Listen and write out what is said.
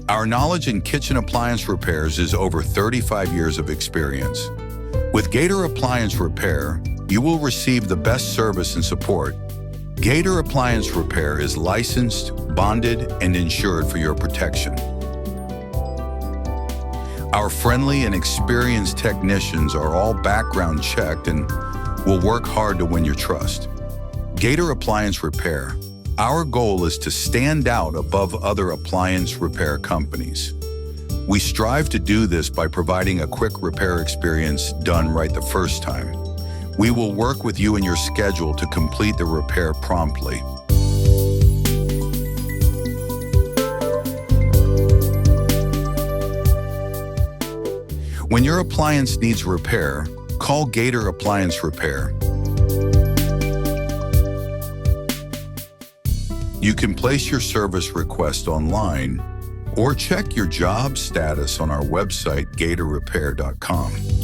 Our knowledge in kitchen appliance repairs is over 35 years of experience. With Gator Appliance Repair, you will receive the best service and support. Gator Appliance Repair is licensed, bonded, and insured for your protection. Our friendly and experienced technicians are all background checked and will work hard to win your trust. Gator Appliance Repair. Our goal is to stand out above other appliance repair companies. We strive to do this by providing a quick repair experience done right the first time. We will work with you and your schedule to complete the repair promptly. When your appliance needs repair, call Gator Appliance Repair. You can place your service request online or check your job status on our website, gatorrepair.com.